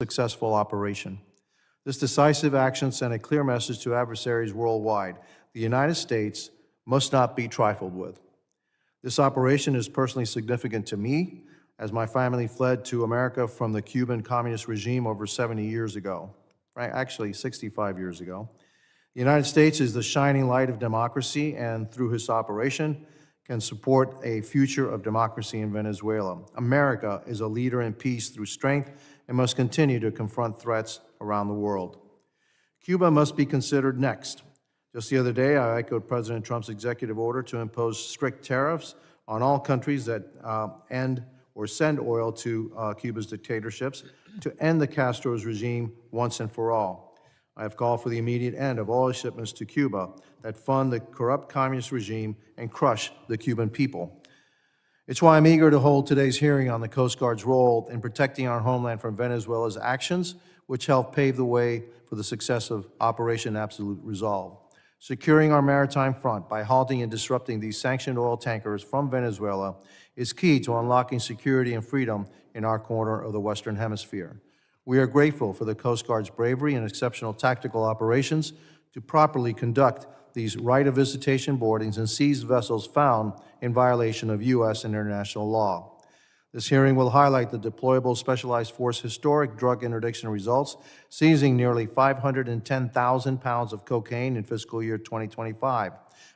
successful operation. This decisive action sent a clear message to adversaries worldwide. The United States must not be trifled with. This operation is personally significant to me, as my family fled to America from the Cuban communist regime over 70 years ago, actually 65 years ago. The United States is the shining light of democracy, and through this operation can support a future of democracy in Venezuela. America is a leader in peace through strength and must continue to confront threats around the world. Cuba must be considered next. Just the other day, I echoed President Trump's executive order to impose strict tariffs on all countries that end or send oil to Cuba's dictatorships to end the Castro's regime once and for all. I have called for the immediate end of oil shipments to Cuba that fund the corrupt communist regime and crush the Cuban people. It's why I'm eager to hold today's hearing on the Coast Guard's role in protecting our homeland from Venezuela's actions, which helped pave the way for the success of Operation Absolute Resolve. Securing our maritime front by halting and disrupting these sanctioned oil tankers from Venezuela is key to unlocking security and freedom in our corner of the Western Hemisphere. We are grateful for the Coast Guard's bravery and exceptional tactical operations to properly conduct these right of visitation boardings and seize vessels found in violation of U.S. and international law. This hearing will highlight the deployable specialized force historic drug interdiction results, seizing nearly 510,000 pounds of cocaine in fiscal year 2025.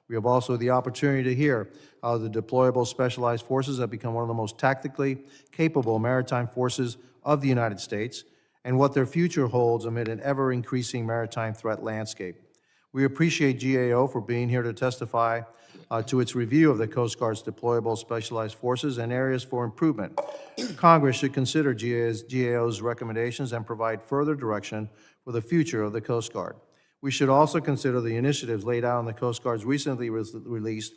We have also the opportunity to hear how the deployable specialized forces have become one of the most tactically capable maritime forces of the United States and what their future holds amid an ever-increasing maritime threat landscape. We appreciate GAO for being here to testify to its review of the Coast Guard's deployable specialized forces and areas for improvement. Congress should consider GAO's recommendations and provide further direction for the future of the Coast Guard. We should also consider the initiatives laid out in the Coast Guard's recently released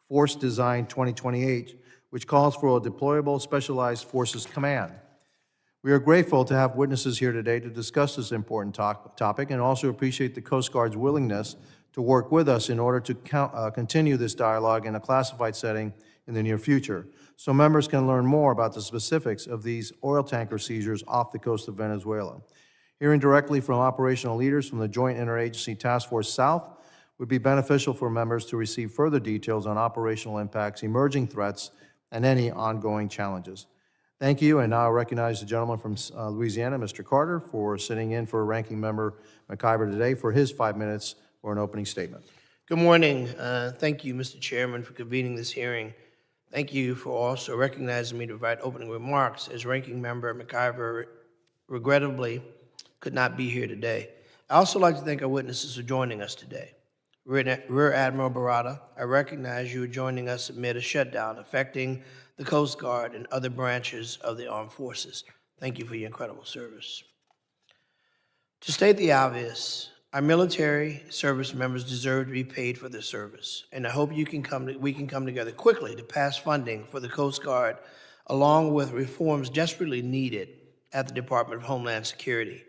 Force Design 2028, which calls for a deployable specialized forces command. We are grateful to have witnesses here today to discuss this important topic and also appreciate the Coast Guard's willingness to work with us in order to continue this dialogue in a classified setting in the near future, so members can learn more about the specifics of these oil tanker seizures off the coast of Venezuela. Hearing directly from operational leaders from the Joint Interagency Task Force South would be beneficial for members to receive further details on operational impacts, emerging threats, and any ongoing challenges. Thank you, and now I recognize the gentleman from Louisiana, Mr. Carter, for sitting in for Ranking Member McIver today for his 5 minutes for an opening statement. Good morning. Thank you, Mr. Chairman, for convening this hearing. Thank you for also recognizing me to provide opening remarks, as Ranking Member McIver regrettably could not be here today. I also like to thank our witnesses for joining us today. Rear Admiral Barada, I recognize you are joining us amid a shutdown affecting the Coast Guard and other branches of the armed forces. Thank you for your incredible service. To state the obvious, our military service members deserve to be paid for their service, and I hope we can come together quickly to pass funding for the Coast Guard, along with reforms desperately needed at the Department of Homeland Security.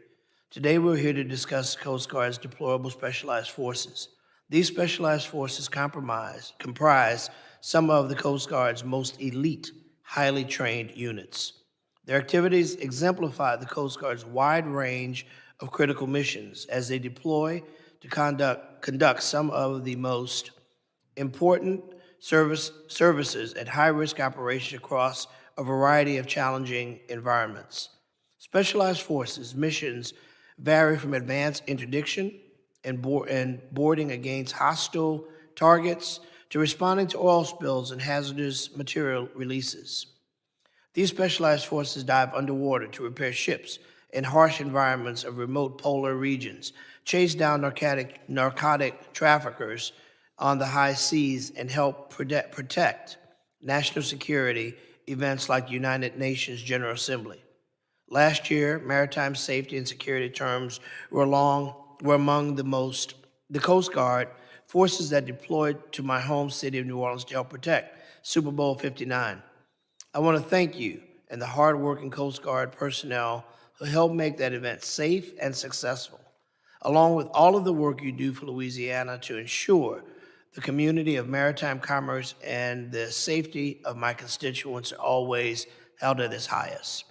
Today, we're here to discuss the Coast Guard's deployable specialized forces. These specialized forces comprise some of the Coast Guard's most elite, highly trained units. Their activities exemplify the Coast Guard's wide range of critical missions as they deploy to conduct some of the most important services at high-risk operations across a variety of challenging environments. Specialized forces missions vary from advanced interdiction and boarding against hostile targets to responding to oil spills and hazardous material releases. These specialized forces dive underwater to repair ships in harsh environments of remote polar regions, chase down narcotic traffickers on the high seas, and help protect national security events like United Nations General Assembly. Last year, maritime safety and security terms were among the Coast Guard forces that deployed to my home city of New Orleans to help protect Super Bowl 59. I want to thank you and the hardworking Coast Guard personnel who helped make that event safe and successful, along with all of the work you do for Louisiana to ensure the community of maritime commerce and the safety of my constituents are always held at its highest.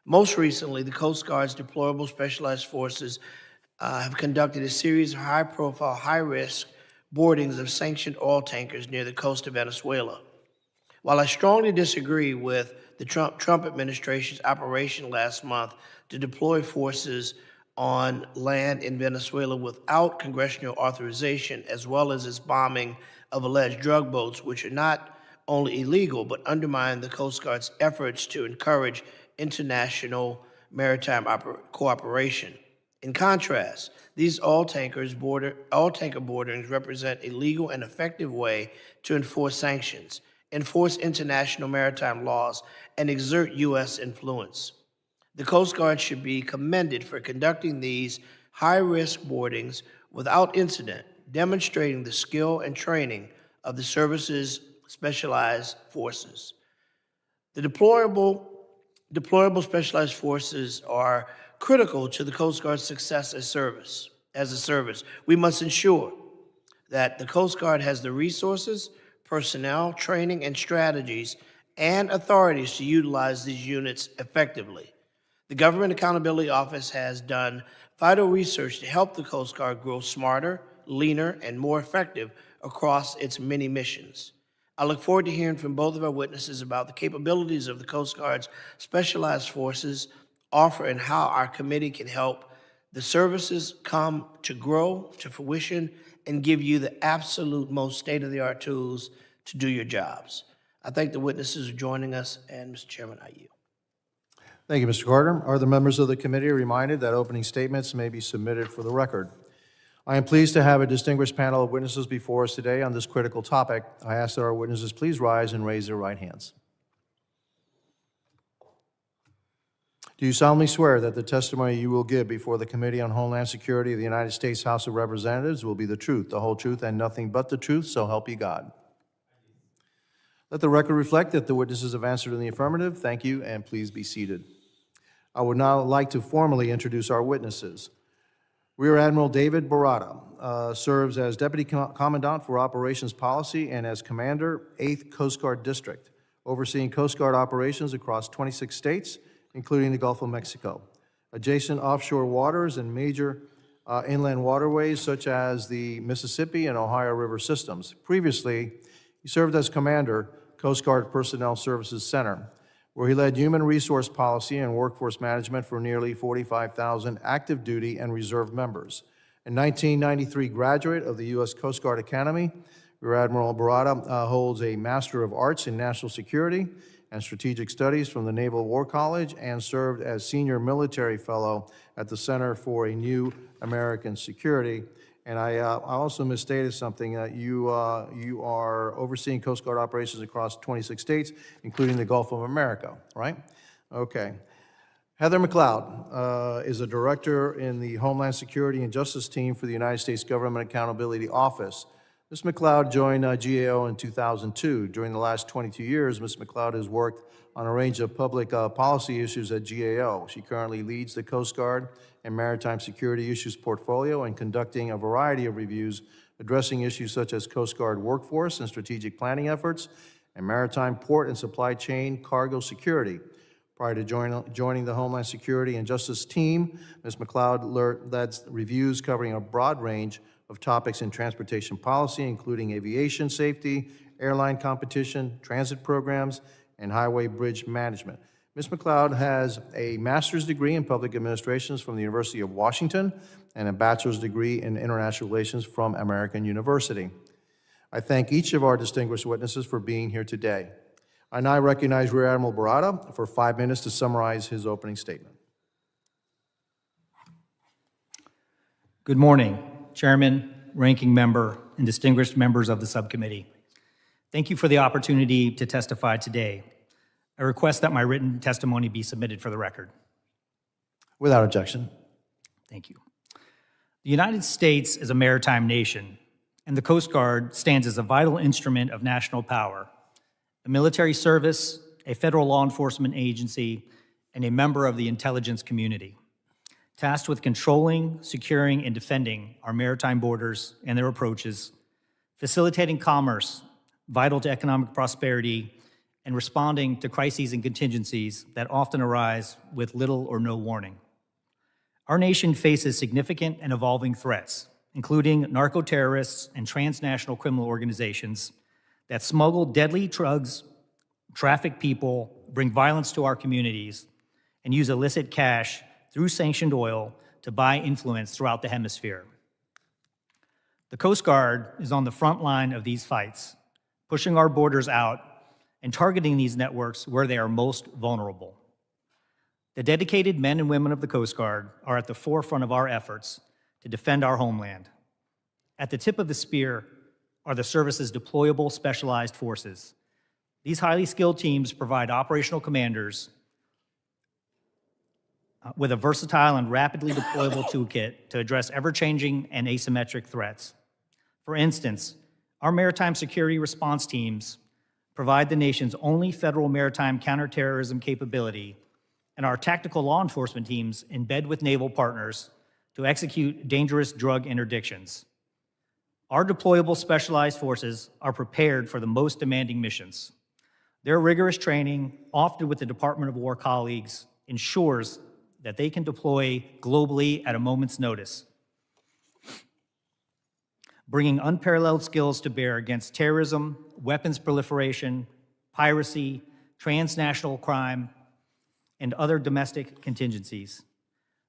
Most recently, the Coast Guard's deployable specialized forces have conducted a series of high-profile, high-risk boardings of sanctioned oil tankers near the coast of Venezuela. While I strongly disagree with the Trump administration's operation last month to deploy forces on land in Venezuela without congressional authorization, as well as its bombing of alleged drug boats, which are not only illegal, but undermine the Coast Guard's efforts to encourage international maritime cooperation. In contrast, these oil tanker boardings represent a legal and effective way to enforce sanctions, enforce international maritime laws, and exert U.S. influence. The Coast Guard should be commended for conducting these high-risk boardings without incident, demonstrating the skill and training of the service's specialized forces. The deployable specialized forces are critical to the Coast Guard's success as a service. We must ensure that the Coast Guard has the resources, personnel, training, and strategies and authorities to utilize these units effectively. The Government Accountability Office has done vital research to help the Coast Guard grow smarter, leaner, and more effective across its many missions. I look forward to hearing from both of our witnesses about the capabilities of the Coast Guard's specialized forces offer and how our committee can help the services come to grow to fruition and give you the absolute most state-of-the-art tools to do your jobs. I thank the witnesses for joining us, and Mr. Chairman, I yield. Thank you, Mr. Carter. Are the members of the committee reminded that opening statements may be submitted for the record? I am pleased to have a distinguished panel of witnesses before us today on this critical topic. I ask that our witnesses please rise and raise their right hands. Do you solemnly swear that the testimony you will give before the Committee on Homeland Security of the United States House of Representatives will be the truth, the whole truth, and nothing but the truth, so help you God? Let the record reflect that the witnesses have answered in the affirmative. Thank you, and please be seated. I would now like to formally introduce our witnesses. Rear Admiral David Barata serves as Deputy Commandant for Operations Policy and as Commander, 8th Coast Guard District, overseeing Coast Guard operations across 26 states, including the Gulf of Mexico, adjacent offshore waters and major inland waterways such as the Mississippi and Ohio River systems. Previously, he served as Commander, Coast Guard Personnel Services Center, where he led human resource policy and workforce management for nearly 45,000 active duty and reserve members. A 1993 graduate of the U.S. Coast Guard Academy, Rear Admiral Barata holds a Master of Arts in National Security and Strategic Studies from the Naval War College and served as Senior Military Fellow at the Center for a New American Security. And I also misstated something. You are overseeing Coast Guard operations across 26 states, including the Gulf of America, right? Okay. Heather McLeod is a director in the Homeland Security and Justice Team for the United States Government Accountability Office. Ms. McLeod joined GAO in 2002. During the last 22 years, Ms. McLeod has worked on a range of public policy issues at GAO. She currently leads the Coast Guard and Maritime Security Issues portfolio and conducting a variety of reviews addressing issues such as Coast Guard workforce and strategic planning efforts and maritime port and supply chain cargo security. Prior to joining the Homeland Security and Justice Team, Ms. McLeod led reviews covering a broad range of topics in transportation policy, including aviation safety, airline competition, transit programs, and highway bridge management. Ms. McLeod has a master's degree in public administrations from the University of Washington and a bachelor's degree in international relations from American University. I thank each of our distinguished witnesses for being here today. I now recognize Rear Admiral Barata for 5 minutes to summarize his opening statement. Good morning, Chairman, Ranking Member, and distinguished members of the subcommittee. Thank you for the opportunity to testify today. I request that my written testimony be submitted for the record. Without objection. Thank you. The United States is a maritime nation, and the Coast Guard stands as a vital instrument of national power, a military service, a federal law enforcement agency, and a member of the intelligence community, tasked with controlling, securing, and defending our maritime borders and their approaches, facilitating commerce, vital to economic prosperity, and responding to crises and contingencies that often arise with little or no warning. Our nation faces significant and evolving threats, including narco-terrorists and transnational criminal organizations that smuggle deadly drugs, traffic people, bring violence to our communities, and use illicit cash through sanctioned oil to buy influence throughout the hemisphere. The Coast Guard is on the front line of these fights, pushing our borders out and targeting these networks where they are most vulnerable. The dedicated men and women of the Coast Guard are at the forefront of our efforts to defend our homeland. At the tip of the spear are the service's deployable specialized forces. These highly skilled teams provide operational commanders with a versatile and rapidly deployable toolkit to address ever-changing and asymmetric threats. For instance, our maritime security response teams provide the nation's only federal maritime counterterrorism capability, and our tactical law enforcement teams embed with naval partners to execute dangerous drug interdictions. Our deployable specialized forces are prepared for the most demanding missions. Their rigorous training, often with the Department of War colleagues, ensures that they can deploy globally at a moment's notice, bringing unparalleled skills to bear against terrorism, weapons proliferation, piracy, transnational crime, and other domestic contingencies.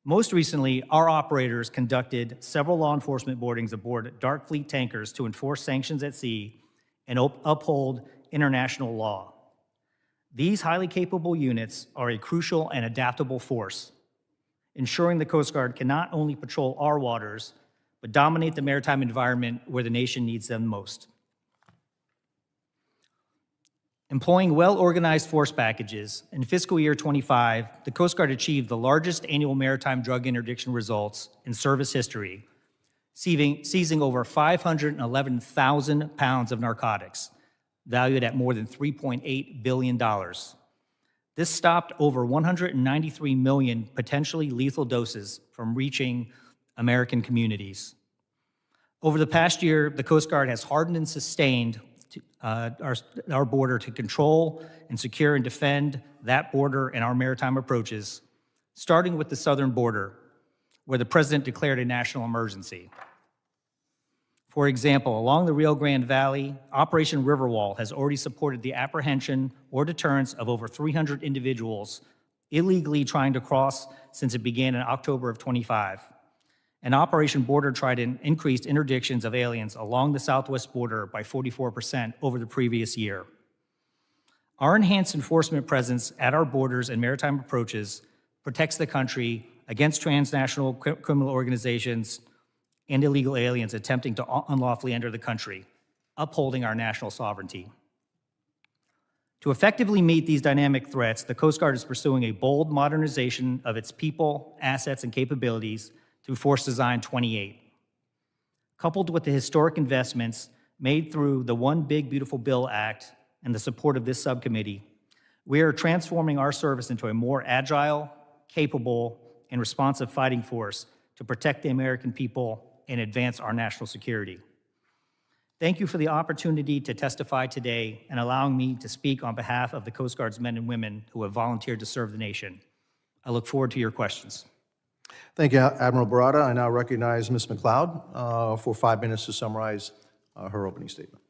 Most recently, our operators conducted several law enforcement boardings aboard dark fleet tankers to enforce sanctions at sea and uphold international law. These highly capable units are a crucial and adaptable force, ensuring the Coast Guard can not only patrol our waters, but dominate the maritime environment where the nation needs them most. Employing well-organized force packages, in fiscal year 25, the Coast Guard achieved the largest annual maritime drug interdiction results in service history, seizing over 511,000 pounds of narcotics, valued at more than $3.8 billion. This stopped over 193 million potentially lethal doses from reaching American communities. Over the past year, the Coast Guard has hardened and sustained our border to control and secure and defend that border and our maritime approaches, starting with the southern border, where the President declared a national emergency. For example, along the Rio Grande Valley, Operation Riverwall has already supported the apprehension or deterrence of over 300 individuals illegally trying to cross since it began in October of 25. And Operation Border Trident increased interdictions of aliens along the southwest border by 44% over the previous year. Our enhanced enforcement presence at our borders and maritime approaches protects the country against transnational criminal organizations and illegal aliens attempting to unlawfully enter the country, upholding our national sovereignty. To effectively meet these dynamic threats, the Coast Guard is pursuing a bold modernization of its people, assets, and capabilities through Force Design 28. Coupled with the historic investments made through the One Big Beautiful Bill Act and the support of this subcommittee, we are transforming our service into a more agile, capable, and responsive fighting force to protect the American people and advance our national security. Thank you for the opportunity to testify today and allowing me to speak on behalf of the Coast Guard's men and women who have volunteered to serve the nation. I look forward to your questions. Thank you, Admiral Barada. I now recognize Ms. McLeod for 5 minutes to summarize her opening statement.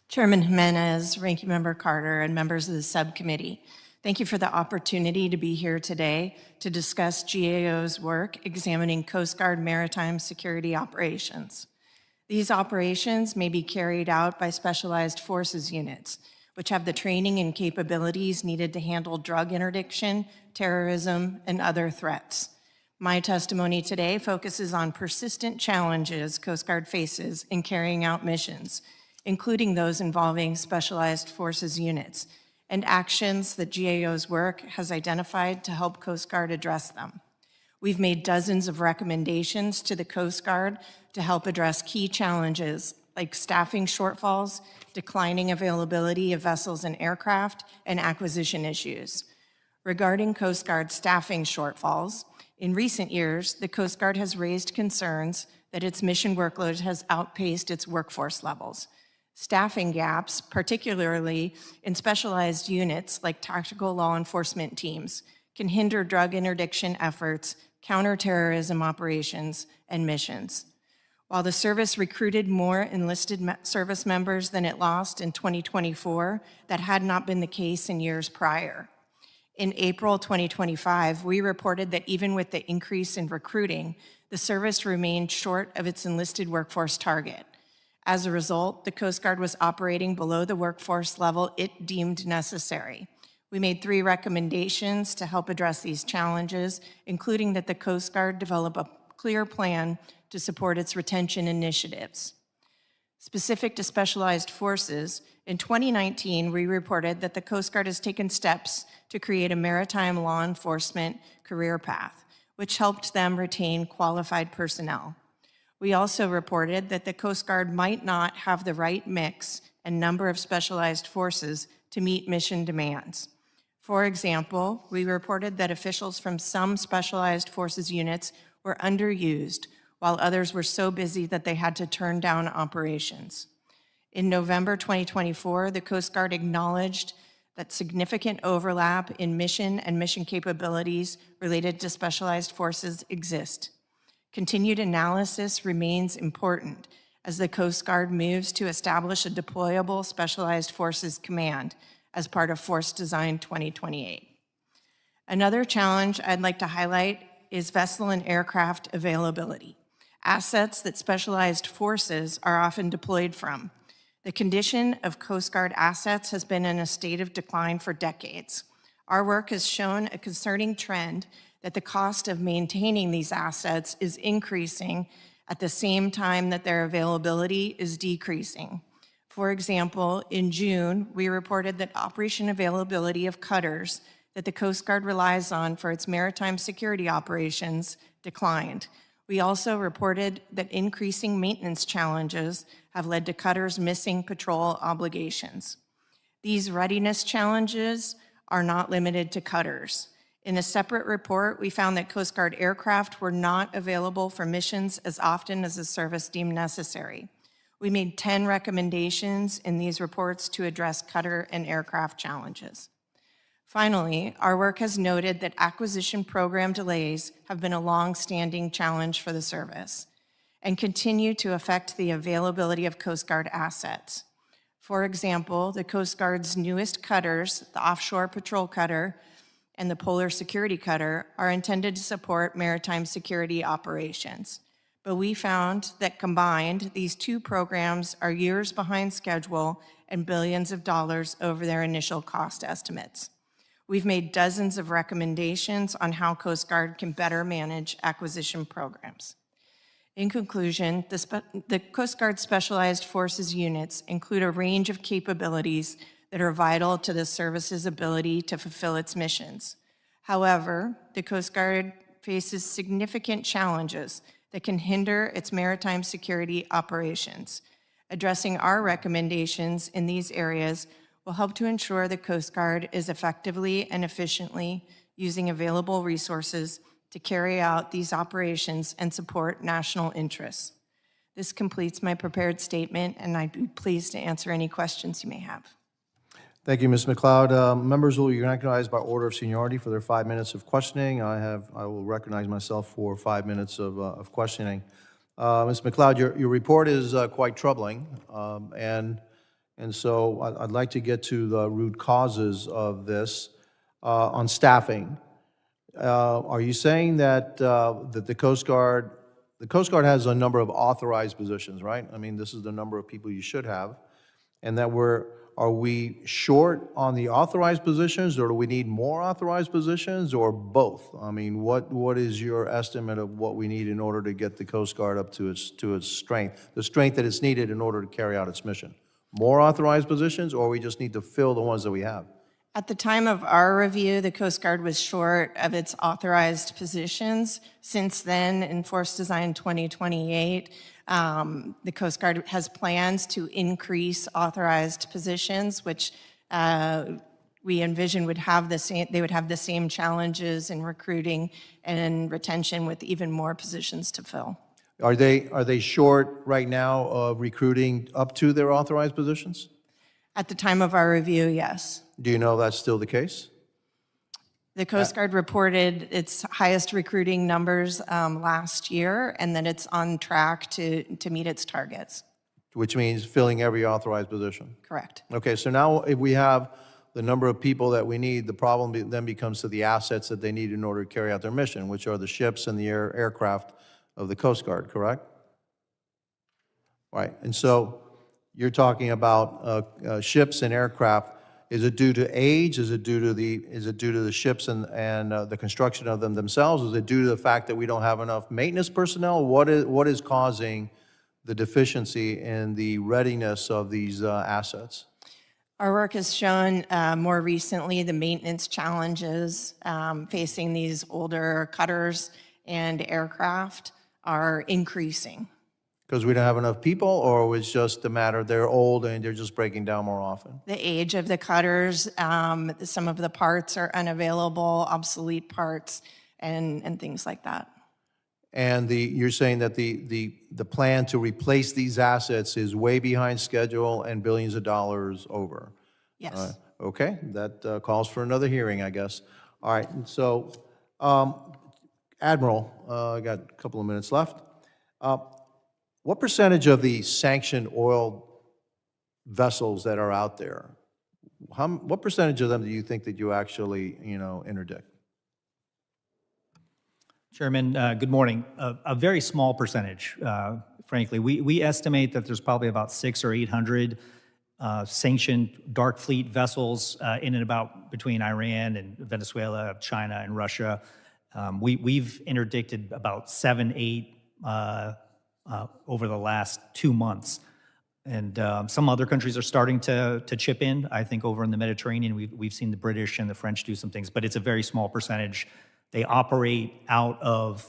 Chairman Jimenez, Ranking Member Carter, and members of the subcommittee, thank you for the opportunity to be here today to discuss GAO's work examining Coast Guard maritime security operations. These operations may be carried out by specialized forces units, which have the training and capabilities needed to handle drug interdiction, terrorism, and other threats. My testimony today focuses on persistent challenges Coast Guard faces in carrying out missions, including those involving specialized forces units, and actions that GAO's work has identified to help Coast Guard address them. We've made dozens of recommendations to the Coast Guard to help address key challenges like staffing shortfalls, declining availability of vessels and aircraft, and acquisition issues. Regarding Coast Guard staffing shortfalls, in recent years, the Coast Guard has raised concerns that its mission workload has outpaced its workforce levels. Staffing gaps, particularly in specialized units like tactical law enforcement teams, can hinder drug interdiction efforts, counterterrorism operations, and missions. While the service recruited more enlisted service members than it lost in 2024, that had not been the case in years prior. In April 2025, we reported that even with the increase in recruiting, the service remained short of its enlisted workforce target. As a result, the Coast Guard was operating below the workforce level it deemed necessary. We made 3 recommendations to help address these challenges, including that the Coast Guard develop a clear plan to support its retention initiatives. Specific to specialized forces, in 2019, we reported that the Coast Guard has taken steps to create a maritime law enforcement career path, which helped them retain qualified personnel. We also reported that the Coast Guard might not have the right mix and number of specialized forces to meet mission demands. For example, we reported that officials from some specialized forces units were underused, while others were so busy that they had to turn down operations. In November 2024, the Coast Guard acknowledged that significant overlap in mission and mission capabilities related to specialized forces exist. Continued analysis remains important as the Coast Guard moves to establish a deployable Specialized Forces Command as part of Force Design 2028. Another challenge I'd like to highlight is vessel and aircraft availability, assets that specialized forces are often deployed from. The condition of Coast Guard assets has been in a state of decline for decades. Our work has shown a concerning trend that the cost of maintaining these assets is increasing at the same time that their availability is decreasing. For example, in June, we reported that operation availability of cutters that the Coast Guard relies on for its maritime security operations declined. We also reported that increasing maintenance challenges have led to cutters missing patrol obligations. These readiness challenges are not limited to cutters. In a separate report, we found that Coast Guard aircraft were not available for missions as often as the service deemed necessary. We made 10 recommendations in these reports to address cutter and aircraft challenges. Finally, our work has noted that acquisition program delays have been a long-standing challenge for the service and continue to affect the availability of Coast Guard assets. For example, the Coast Guard's newest cutters, the Offshore Patrol Cutter and the Polar Security Cutter, are intended to support maritime security operations. But we found that combined, these 2 programs are years behind schedule and billions of dollars over their initial cost estimates. We've made dozens of recommendations on how Coast Guard can better manage acquisition programs. In conclusion, the Coast Guard Specialized Forces units include a range of capabilities that are vital to the service's ability to fulfill its missions. However, the Coast Guard faces significant challenges that can hinder its maritime security operations. Addressing our recommendations in these areas will help to ensure the Coast Guard is effectively and efficiently using available resources to carry out these operations and support national interests. This completes my prepared statement, and I'd be pleased to answer any questions you may have. Thank you, Ms. McLeod. Members will be recognized by order of seniority for their 5 minutes of questioning. I will recognize myself for 5 minutes of questioning. Ms. McLeod, your report is quite troubling, and so I'd like to get to the root causes of this on staffing. Are you saying that that the Coast Guard has a number of authorized positions, right? I mean, this is the number of people you should have, and that are we short on the authorized positions, or do we need more authorized positions, or both? I mean, what is your estimate of what we need in order to get the Coast Guard up to its strength, the strength that is needed in order to carry out its mission? More authorized positions, or we just need to fill the ones that we have? At the time of our review, the Coast Guard was short of its authorized positions. Since then, in Force Design 2028, the Coast Guard has plans to increase authorized positions, which we envision would have the same challenges in recruiting and retention with even more positions to fill. Are they short right now of recruiting up to their authorized positions? At the time of our review, yes. Do you know that's still the case? The Coast Guard reported its highest recruiting numbers last year, and that it's on track to meet its targets. Which means filling every authorized position. Correct. Okay, so now if we have the number of people that we need, the problem then becomes to the assets that they need in order to carry out their mission, which are the ships and the aircraft of the Coast Guard, correct? Right, and so you're talking about ships and aircraft. Is it due to age? Is it due to the ships and the construction of them themselves? Is it due to the fact that we don't have enough maintenance personnel? What is causing the deficiency in the readiness of these assets? Our work has shown more recently the maintenance challenges facing these older cutters and aircraft are increasing. Because we don't have enough people, or it was just a matter they're old and they're just breaking down more often? The age of the cutters, some of the parts are unavailable, obsolete parts, and things like that. And you're saying that the plan to replace these assets is way behind schedule and billions of dollars over? Yes. Okay, that calls for another hearing, I guess. All right, and so, Admiral, I got a couple of minutes left. What percentage of the sanctioned oil vessels that are out there, what percentage of them do you think that you actually, interdict? Chairman, good morning. A very small percentage, frankly. We estimate that there's probably about 600 or 800 sanctioned dark fleet vessels in and about between Iran and Venezuela, China, and Russia. We've interdicted about 7, 8 over the last 2 months. And some other countries are starting to chip in. I think over in the Mediterranean, we've seen the British and the French do some things, but it's a very small percentage. They operate out of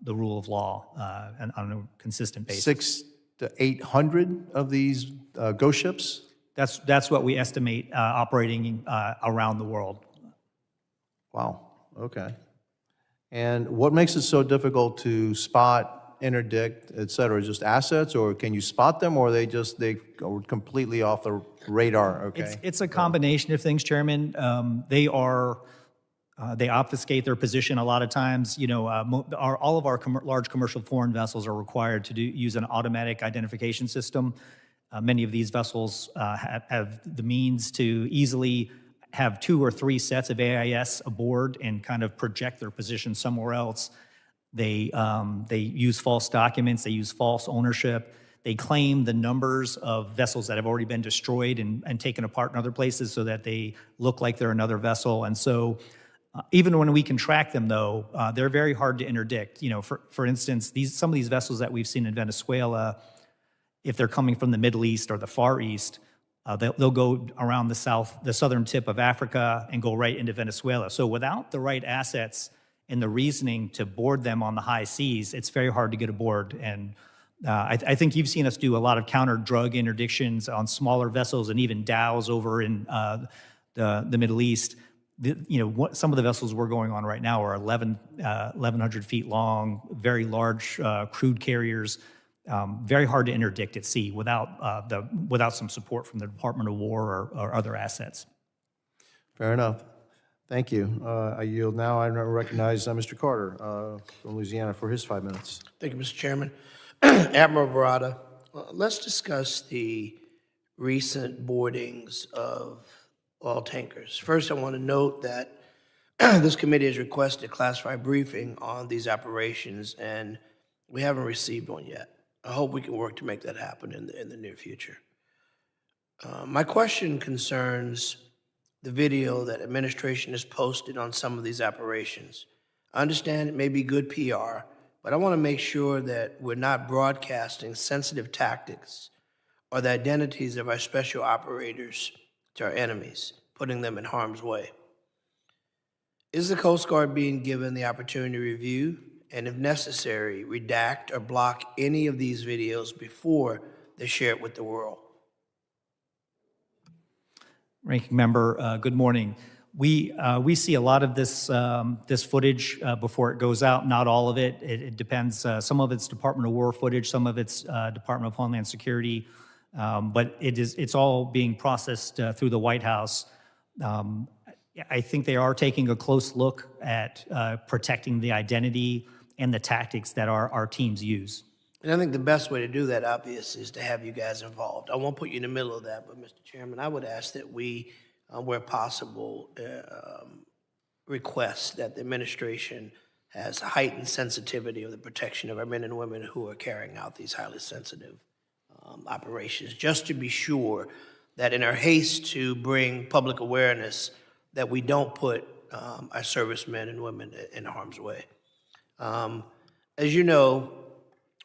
the rule of law and on a consistent basis. 600 to 800 of these ghost ships? That's what we estimate operating around the world. Wow, okay. And what makes it so difficult to spot, interdict, et cetera? Just assets, or can you spot them, or they go completely off the radar? Okay. It's a combination of things, Chairman. They obfuscate their position a lot of times. All of our large commercial foreign vessels are required to use an automatic identification system. Many of these vessels have the means to easily have 2 or 3 sets of AIS aboard and kind of project their position somewhere else. They use false documents. They use false ownership. They claim the numbers of vessels that have already been destroyed and taken apart in other places so that they look like they're another vessel. And so even when we can track them, though, they're very hard to interdict. For instance, some of these vessels that we've seen in Venezuela, if they're coming from the Middle East or the Far East, they'll go around the southern tip of Africa and go right into Venezuela. So without the right assets and the reasoning to board them on the high seas, it's very hard to get aboard. And I think you've seen us do a lot of counter-drug interdictions on smaller vessels and even dhows over in the Middle East. Some of the vessels we're going on right now are 1,100 feet long, very large crude carriers, very hard to interdict at sea without some support from the Department of War or other assets. Fair enough. Thank you. I yield now. I recognize Mr. Carter from Louisiana for his 5 minutes. Thank you, Mr. Chairman. Admiral Barada, let's discuss the recent boardings of oil tankers. First, I want to note that this committee has requested a classified briefing on these operations, and we haven't received one yet. I hope we can work to make that happen in the near future. My question concerns the video that administration has posted on some of these operations. I understand it may be good PR, but I want to make sure that we're not broadcasting sensitive tactics or the identities of our special operators to our enemies, putting them in harm's way. Is the Coast Guard being given the opportunity to review and, if necessary, redact or block any of these videos before they're shared with the world? Ranking Member, good morning. We see a lot of this footage before it goes out. Not all of it. It depends. Some of it's Department of War footage. Some of it's Department of Homeland Security. But it's all being processed through the White House. I think they are taking a close look at protecting the identity and the tactics that our teams use. And I think the best way to do that, obviously, is to have you guys involved. I won't put you in the middle of that, but Mr. Chairman, I would ask that we, where possible, request that the administration has heightened sensitivity of the protection of our men and women who are carrying out these highly sensitive operations, just to be sure that in our haste to bring public awareness, that we don't put our servicemen and women in harm's way. As you know,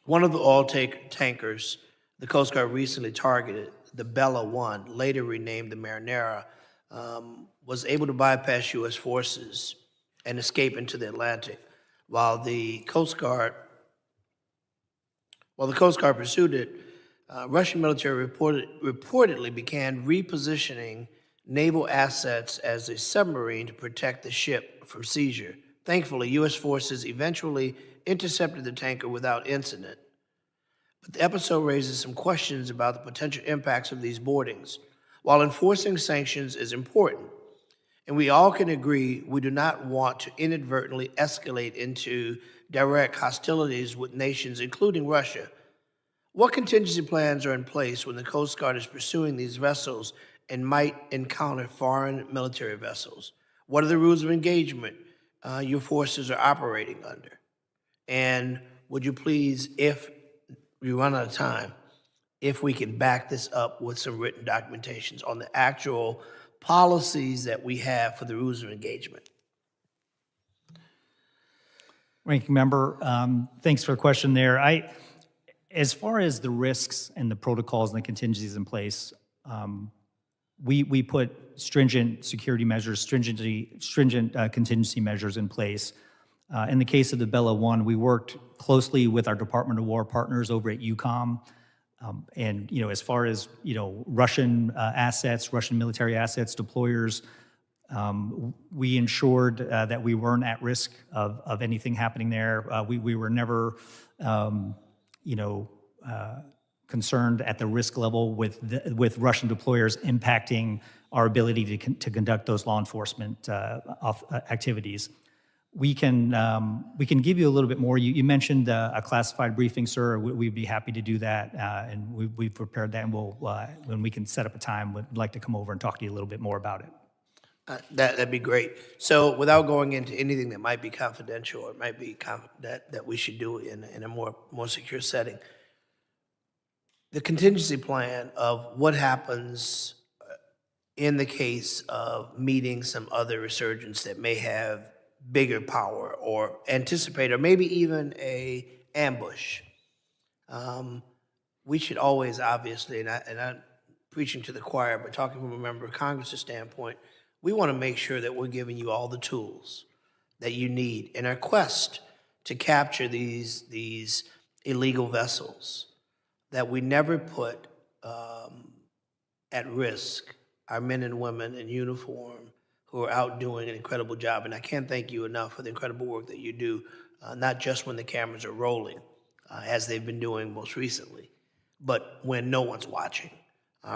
one of the oil tankers the Coast Guard recently targeted, the Bella One, later renamed the Marinera, was able to bypass U.S. forces and escape into the Atlantic, while the Coast Guard pursued it. Russian military reportedly began repositioning naval assets as a submarine to protect the ship from seizure. Thankfully, U.S. forces eventually intercepted the tanker without incident. But the episode raises some questions about the potential impacts of these boardings. While enforcing sanctions is important, and we all can agree we do not want to inadvertently escalate into direct hostilities with nations, including Russia, what contingency plans are in place when the Coast Guard is pursuing these vessels and might encounter foreign military vessels? What are the rules of engagement your forces are operating under? And would you please, if we run out of time, if we can back this up with some written documentations on the actual policies that we have for the rules of engagement? Ranking Member, thanks for the question there. As far as the risks and the protocols and the contingencies in place, we put stringent security measures, stringent contingency measures in place. In the case of the Bella One, we worked closely with our Department of War partners over at UCOM. And, as far as, Russian assets, Russian military assets, deployers, we ensured that we weren't at risk of anything happening there. We were never, concerned at the risk level with Russian deployers impacting our ability to conduct those law enforcement activities. We can give you a little bit more. You mentioned a classified briefing, sir. We'd be happy to do that, and we've prepared that, and when we can set up a time, we'd like to come over and talk to you a little bit more about it. That'd be great. So without going into anything that might be confidential or might be that we should do in a more secure setting, the contingency plan of what happens in the case of meeting some other resurgence that may have bigger power or anticipate or maybe even a ambush. We should always, obviously, and I'm preaching to the choir, but talking from a member of Congress's standpoint, we want to make sure that we're giving you all the tools that you need in our quest to capture these illegal vessels, that we never put at risk our men and women in uniform who are out doing an incredible job. And I can't thank you enough for the incredible work that you do, not just when the cameras are rolling, as they've been doing most recently, but when no one's watching.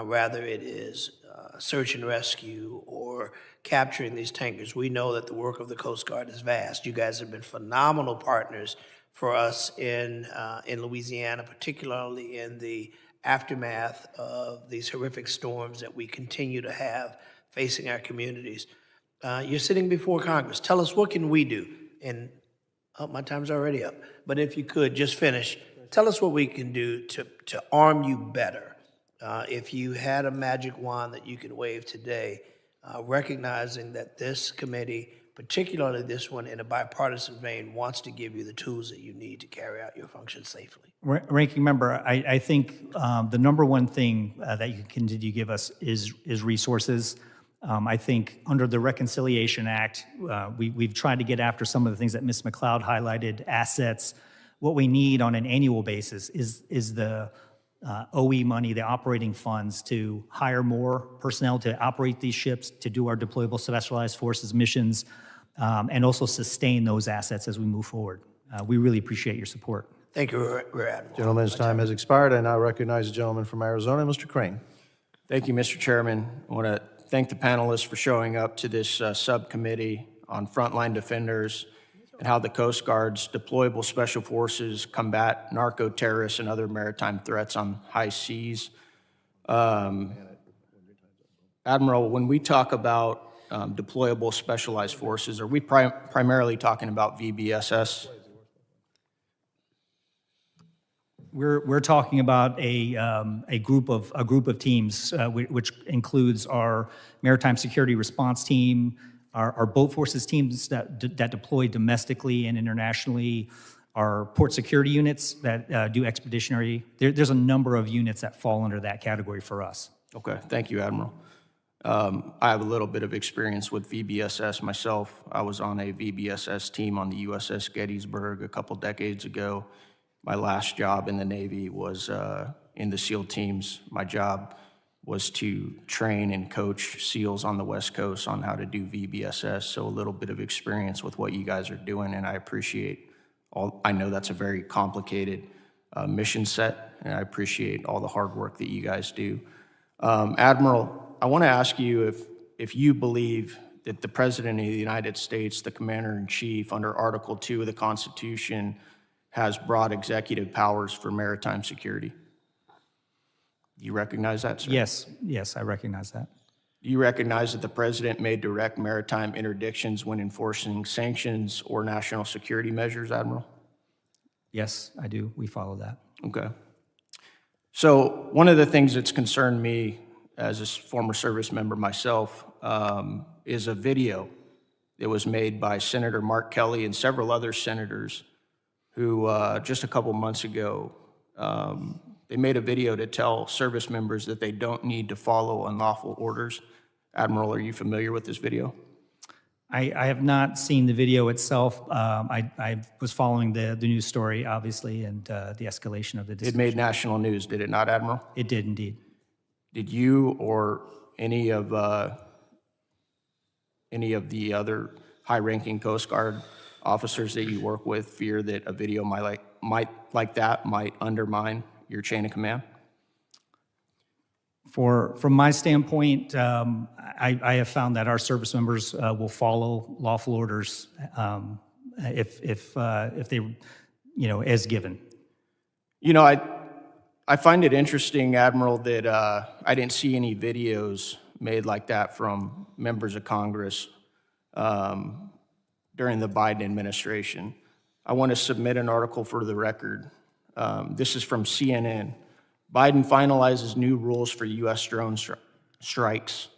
Rather it is search and rescue or capturing these tankers. We know that the work of the Coast Guard is vast. You guys have been phenomenal partners for us in Louisiana, particularly in the aftermath of these horrific storms that we continue to have facing our communities. You're sitting before Congress. Tell us, what can we do? And my time's already up, but if you could just finish, tell us what we can do to arm you better. If you had a magic wand that you could wave today, recognizing that this committee, particularly this one in a bipartisan vein, wants to give you the tools that you need to carry out your function safely. Ranking Member, I think the number one thing that you can continue to give us is resources. I think under the Reconciliation Act, we've tried to get after some of the things that Ms. McLeod highlighted, assets. What we need on an annual basis is the OE money, the operating funds, to hire more personnel to operate these ships, to do our deployable specialized forces missions, and also sustain those assets as we move forward. We really appreciate your support. Thank you, Rear Admiral. Gentleman's time has expired. I now recognize the gentleman from Arizona, Mr. Crane. Thank you, Mr. Chairman. I want to thank the panelists for showing up to this subcommittee on frontline defenders and how the Coast Guard's deployable special forces combat narco-terrorists and other maritime threats on high seas. Admiral, when we talk about deployable specialized forces, are we primarily talking about VBSS? We're talking about a group of teams, which includes our maritime security response team, our boat forces teams that deploy domestically and internationally, our port security units that do expeditionary. There's a number of units that fall under that category for us. Okay, thank you, Admiral. I have a little bit of experience with VBSS myself. I was on a VBSS team on the USS Gettysburg a couple decades ago. My last job in the Navy was in the SEAL teams. My job was to train and coach SEALs on the West Coast on how to do VBSS, so a little bit of experience with what you guys are doing, and I appreciate I know that's a very complicated mission set, and I appreciate all the hard work that you guys do. Admiral, I want to ask you if you believe that the President of the United States, the Commander-in-Chief, under Article 2 of the Constitution, has broad executive powers for maritime security. Do you recognize that, sir? Yes, I recognize that. Do you recognize that the President may direct maritime interdictions when enforcing sanctions or national security measures, Admiral? Yes, I do. We follow that. Okay. So one of the things that's concerned me as a former service member myself is a video that was made by Senator Mark Kelly and several other senators who just a couple months ago, they made a video to tell service members that they don't need to follow unlawful orders. Admiral, are you familiar with this video? I have not seen the video itself. I was following the news story, obviously, and the escalation of the It dispute. made national news, did it not, Admiral? It did indeed. Did you or any of the other high-ranking Coast Guard officers that you work with fear that a video like that might undermine your chain of command? From my standpoint, I have found that our service members will follow lawful orders if they, as given. I find it interesting, Admiral, that I didn't see any videos made like that from members of Congress during the Biden administration. I want to submit an article for the record. This is from CNN. Biden finalizes new rules for U.S. drone strikes.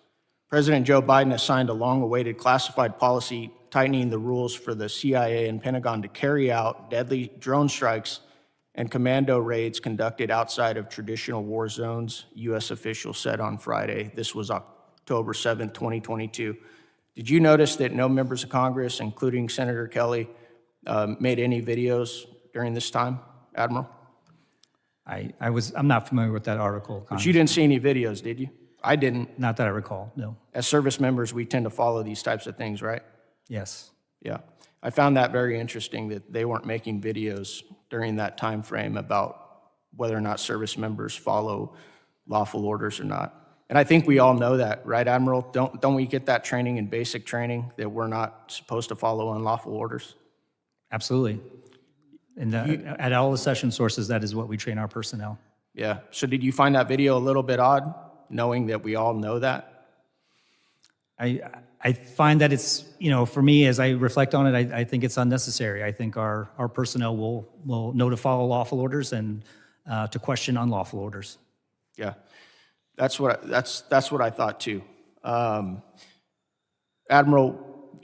President Joe Biden has signed a long-awaited classified policy tightening the rules for the CIA and Pentagon to carry out deadly drone strikes and commando raids conducted outside of traditional war zones, U.S. officials said on Friday. This was October 7th, 2022. Did you notice that no members of Congress, including Senator Kelly, made any videos during this time, Admiral? I'm not familiar with that article. But you didn't see any videos, did you? I didn't. Not that I recall, no. As service members, we tend to follow these types of things, right? Yes. Yeah. I found that very interesting that they weren't making videos during that time frame about whether or not service members follow lawful orders or not. And I think we all know that, right, Admiral? Don't we get that training in basic training that we're not supposed to follow unlawful orders? Absolutely. And at all the session sources, that is what we train our personnel. Yeah. So did you find that video a little bit odd, knowing that we all know that? I find that it's, for me, as I reflect on it, I think it's unnecessary. I think our personnel will know to follow lawful orders and to question unlawful orders. Yeah. That's what I thought too. Admiral,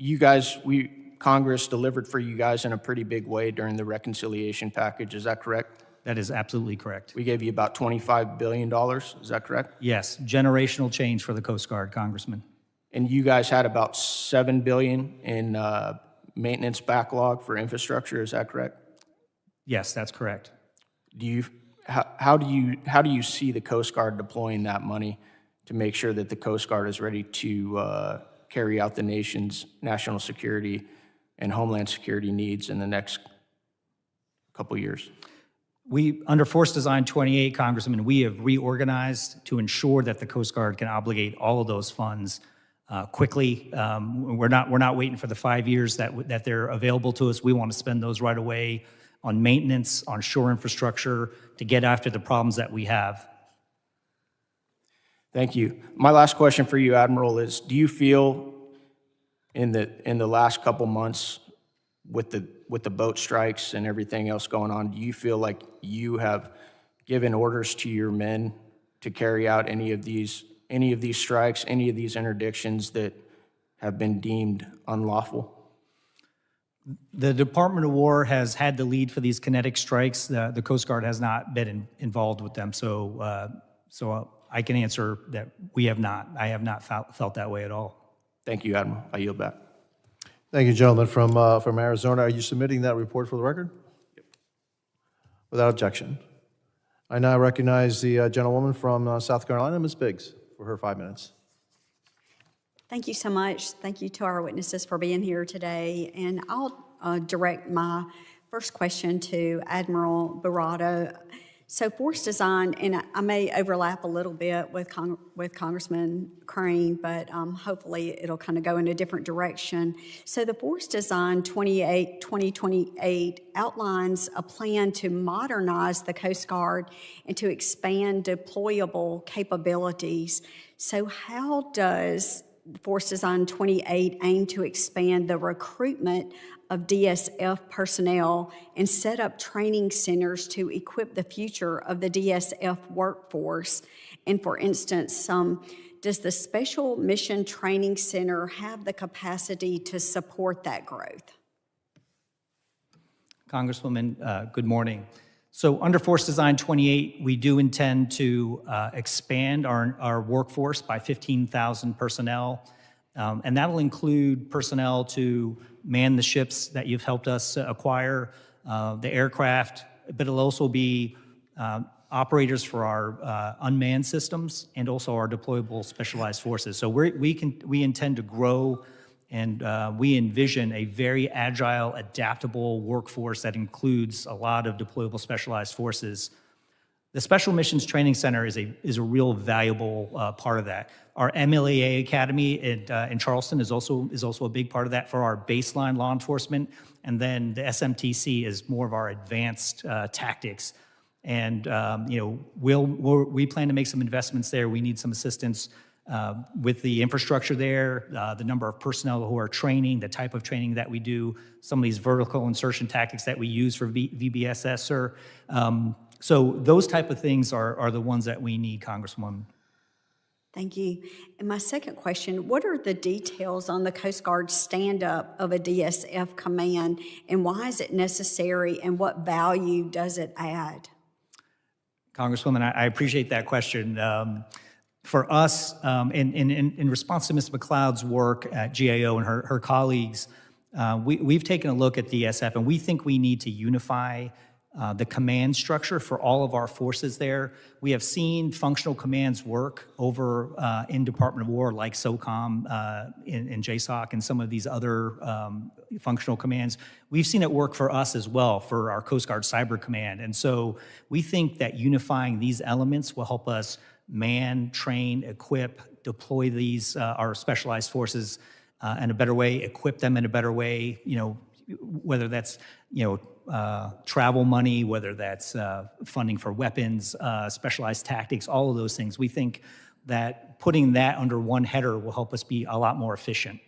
Congress delivered for you guys in a pretty big way during the reconciliation package. Is that correct? That is absolutely correct. We gave you about $25 billion. Is that correct? Yes, generational change for the Coast Guard, Congressman. And you guys had about $7 billion in maintenance backlog for infrastructure. Is that correct? Yes, that's correct. how do you see the Coast Guard deploying that money to make sure that the Coast Guard is ready to carry out the nation's national security and homeland security needs in the next couple years? Under Force Design 28, Congressman, we have reorganized to ensure that the Coast Guard can obligate all of those funds quickly. We're not waiting for the 5 years that they're available to us. We want to spend those right away on maintenance, on shore infrastructure, to get after the problems that we have. Thank you. My last question for you, Admiral, is do you feel in the last couple months with the boat strikes and everything else going on, do you feel like you have given orders to your men to carry out any of these strikes, any of these interdictions that have been deemed unlawful? The Department of War has had the lead for these kinetic strikes. The Coast Guard has not been involved with them, so I can answer that we have not. I have not felt that way at all. Thank you, Admiral. I yield back. Thank you, gentlemen from Arizona. Are you submitting that report for the record? Yep. Without objection. I now recognize the gentlewoman from South Carolina, Ms. Biggs, for her 5 minutes. Thank you so much. Thank you to our witnesses for being here today. And I'll direct my first question to Admiral Barrato. So force design, and I may overlap a little bit with Congressman Crane, but hopefully it'll kind of go in a different direction. So the Force Design 2028 outlines a plan to modernize the Coast Guard and to expand deployable capabilities. So how does Force Design 28 aim to expand the recruitment of DSF personnel and set up training centers to equip the future of the DSF workforce? And for instance, does the Special Mission Training Center have the capacity to support that growth? Congresswoman, good morning. So under Force Design 28, we do intend to expand our workforce by 15,000 personnel, and that'll include personnel to man the ships that you've helped us acquire, the aircraft, but it'll also be operators for our unmanned systems and also our deployable specialized forces. So we intend to grow, and we envision a very agile, adaptable workforce that includes a lot of deployable specialized forces. The Special Missions Training Center is a real valuable part of that. Our MLAA Academy in Charleston is also a big part of that for our baseline law enforcement, and then the SMTC is more of our advanced tactics. And we plan to make some investments there. We need some assistance with the infrastructure there, the number of personnel who are training, the type of training that we do, some of these vertical insertion tactics that we use for VBSS, sir. So those type of things are the ones that we need, Congresswoman. Thank you. And my second question, what are the details on the Coast Guard stand-up of a DSF command, and why is it necessary, and what value does it add? Congresswoman, I appreciate that question. For us, in response to Ms. McLeod's work at GAO and her colleagues, we've taken a look at DSF, and we think we need to unify the command structure for all of our forces there. We have seen functional commands work over in Department of War, like SOCOM in JSOC and some of these other functional commands. We've seen it work for us as well, for our Coast Guard Cyber Command. And so we think that unifying these elements will help us man, train, equip, deploy these, our specialized forces in a better way, equip them in a better way, whether that's, travel money, whether that's funding for weapons, specialized tactics, all of those things. We think that putting that under one header will help us be a lot more efficient.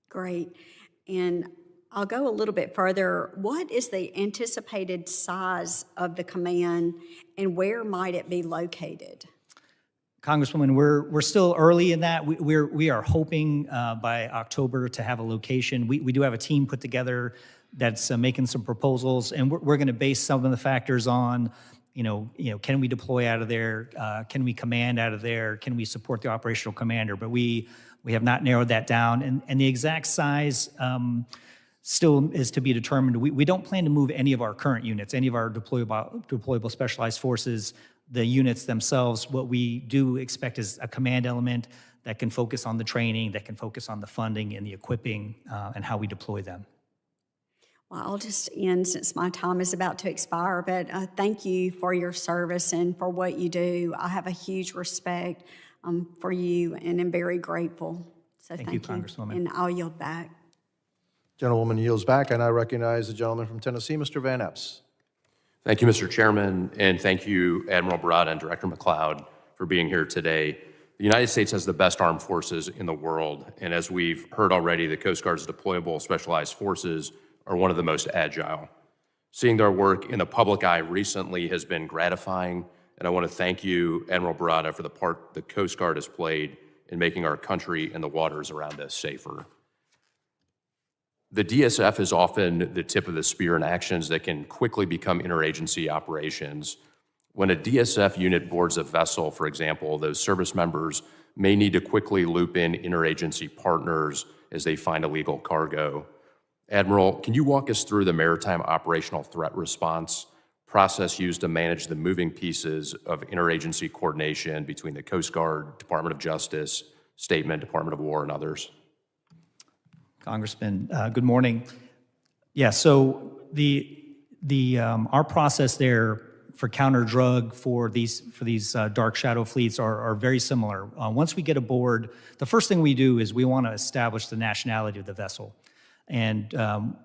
Great. And I'll go a little bit further. What is the anticipated size of the command, and where might it be located? Congresswoman, we're still early in that. We are hoping by October to have a location. We do have a team put together that's making some proposals, and we're going to base some of the factors on, can we deploy out of there? Can we command out of there? Can we support the operational commander? But we have not narrowed that down, and the exact size. still is to be determined. We don't plan to move any of our current units, any of our deployable specialized forces, the units themselves. What we do expect is a command element that can focus on the training, that can focus on the funding and the equipping, and how we deploy them. Well, I'll just end since my time is about to expire, but thank you for your service and for what you do. I have a huge respect for you and am very grateful. So Thank you, Congresswoman. And I'll yield back. Gentlewoman yields back, and I recognize the gentleman from Tennessee, Mr. Van Epps. Thank you, Mr. Chairman, and thank you, Admiral Barada and Director McLeod, for being here today. The United States has the best armed forces in the world, and as we've heard already, the Coast Guard's deployable specialized forces are one of the most agile. Seeing their work in the public eye recently has been gratifying, and I want to thank you, Admiral Barada, for the part the Coast Guard has played in making our country and the waters around us safer. The DSF is often the tip of the spear in actions that can quickly become interagency operations. When a DSF unit boards a vessel, for example, those service members may need to quickly loop in interagency partners as they find illegal cargo. Admiral, can you walk us through the maritime operational threat response process used to manage the moving pieces of interagency coordination between the Coast Guard, Department of Justice, Department of War, and others? Congressman, good morning. Yeah, so our process there for counter drug for these dark shadow fleets are very similar. Once we get aboard, the first thing we do is we want to establish the nationality of the vessel. And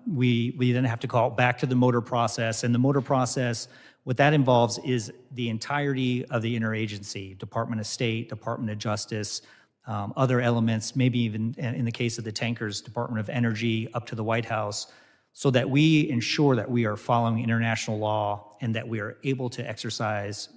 we then have to call back to the motor process. And the motor process, what that involves is the entirety of the interagency, Department of State, Department of Justice, other elements, maybe even in the case of the tankers, Department of Energy, up to the White House, so that we ensure that we are following international law and that we are able to exercise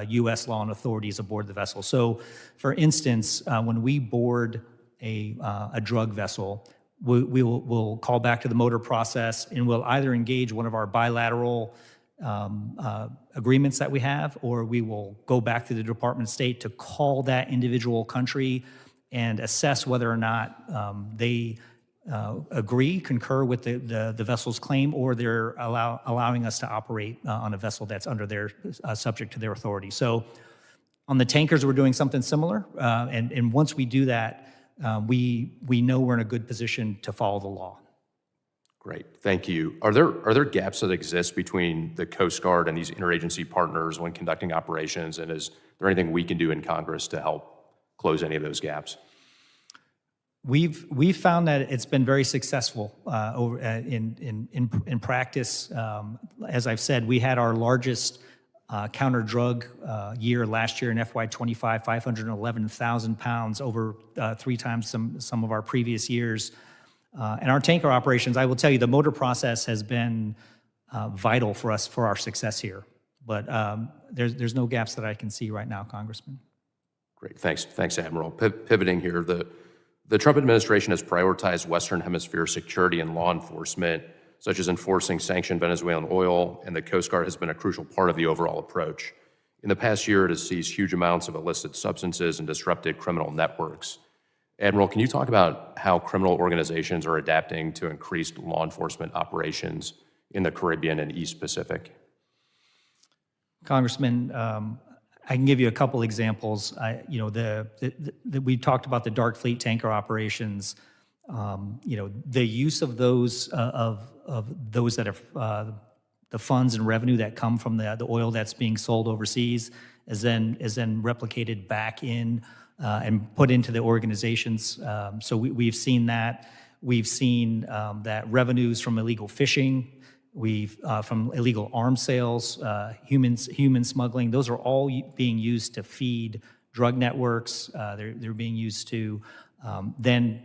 U.S. law and authorities aboard the vessel. So, for instance, when we board a drug vessel, we'll call back to the motor process, and we'll either engage one of our bilateral agreements that we have, or we will go back to the Department of State to call that individual country and assess whether or not they concur with the vessel's claim, or they're allowing us to operate on a vessel that's under their subject to their authority. So on the tankers, we're doing something similar, and once we do that, we know we're in a good position to follow the law. Great, thank you. Are there gaps that exist between the Coast Guard and these interagency partners when conducting operations, and is there anything we can do in Congress to help close any of those gaps? We've found that it's been very successful in practice. As I've said, we had our largest counter drug year last year in FY25, 511,000 pounds, over 3 times some of our previous years. And our tanker operations, I will tell you, the motor process has been vital for us for our success here. But there's no gaps that I can see right now, Congressman. Great, thanks, Admiral. Pivoting here, the Trump administration has prioritized Western Hemisphere security and law enforcement, such as enforcing sanctioned Venezuelan oil, and the Coast Guard has been a crucial part of the overall approach. In the past year, it has seized huge amounts of illicit substances and disrupted criminal networks. Admiral, can you talk about how criminal organizations are adapting to increased law enforcement operations in the Caribbean and East Pacific? Congressman, I can give you a couple examples. We talked about the dark fleet tanker operations. The use of those those that have the funds and revenue that come from the oil that's being sold overseas is then replicated back in and put into the organizations. So we've seen that. We've seen that revenues from illegal fishing, from illegal arms sales, human smuggling, those are all being used to feed drug networks. They're being used to then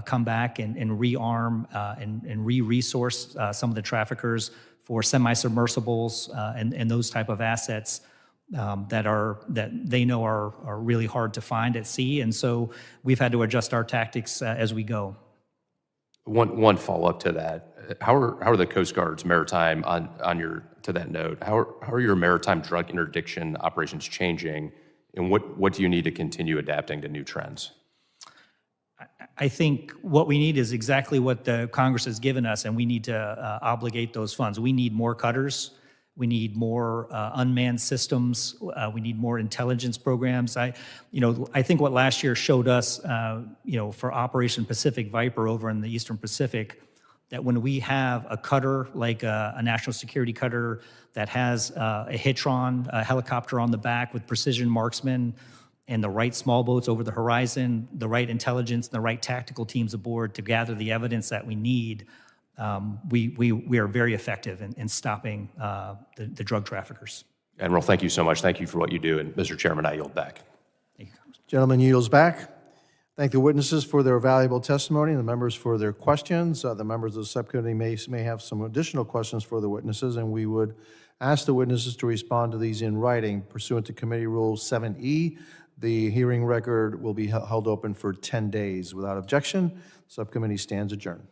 come back and rearm and re-resource some of the traffickers for semi-submersibles and those type of assets that they know are really hard to find at sea. And so we've had to adjust our tactics as we go. One follow-up to that. How are the Coast Guard's maritime, to that note, how are your maritime drug interdiction operations changing, and what do you need to continue adapting to new trends? I think what we need is exactly what the Congress has given us, and we need to obligate those funds. We need more cutters. We need more unmanned systems. We need more intelligence programs. I think what last year showed us, for Operation Pacific Viper over in the Eastern Pacific, that when we have a cutter like a national security cutter that has a Hitron, a helicopter on the back with precision marksmen, and the right small boats over the horizon, the right intelligence, and the right tactical teams aboard to gather the evidence that we need, we are very effective in stopping the drug traffickers. Admiral, thank you so much. Thank you for what you do. And Mr. Chairman, I yield back. Thank you, Congressman. Gentleman yields back. Thank the witnesses for their valuable testimony, and the members for their questions. The members of the subcommittee may have some additional questions for the witnesses, and we would ask the witnesses to respond to these in writing pursuant to Committee Rule 7E. The hearing record will be held open for 10 days. Without objection, subcommittee stands adjourned.